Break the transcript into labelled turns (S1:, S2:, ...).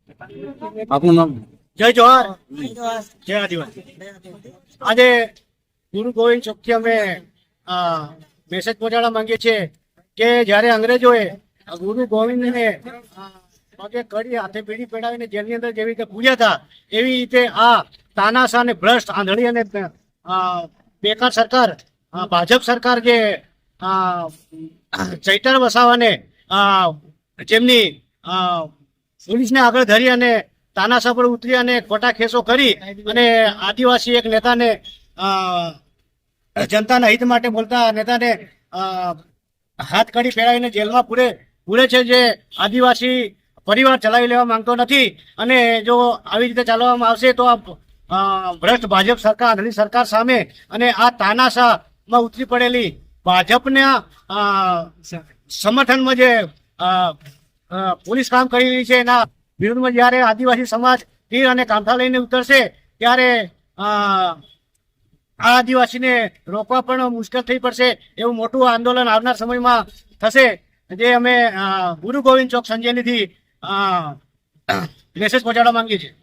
S1: આપનું નામ?
S2: જય જોહાર, જય આદિવાસી। આજે ગુરુ ગોવિંદ ચોકથી અમે મેસેજ પહોંચાડવા માંગીએ છીએ કે જ્યારે અંગ્રેજોએ ગુરુ ગોવિંદને પગે કડી હાથે બીડી પેડાવીને જેલની અંદર જેવી રીતે પૂજ્યા હતા, એવી રીતે આ તાનાશાહ અને ભ્રષ્ટ આંધળી અને બેકાર સરકાર, ભાજપ સરકાર જે ચૈતર વસાવાને જેમની પોલીસને આગળ ધરી અને તાનાશાહ પર ઉતરી અને ખોટા કેસો કરી અને આદિવાસી એક નેતાને જનતાના હિત માટે બોલતા નેતાને હાથ કડી પહેરાવીને જેલમાં પૂરે છે, જે આદિવાસી પરિવાર ચલાવી લેવા માંગતો નથી। અને જો આવી રીતે ચાલવામાં આવશે તો આ ભ્રષ્ટ ભાજપ સરકાર, આંધળી સરકાર સામે અને આ તાનાશાહમાં ઉતરી પડેલી ભાજપના સમર્થનમાં જે પોલીસ કામ કરી રહી છે, એના વિરુદ્ધમાં જ્યારે આદિવાસી સમાજ તીર અને કાંઠા લઈને ઉતરશે ત્યારે આ આદિવાસીને રોકવા પણ મુશ્કેલ થઈ પડશે। એવું મોટું આંદોલન આવનાર સમયમાં થશે, જે અમે ગુરુ ગોવિંદ ચોક સંજેલીથી મેસેજ પહોંચાડવા માંગીએ છીએ।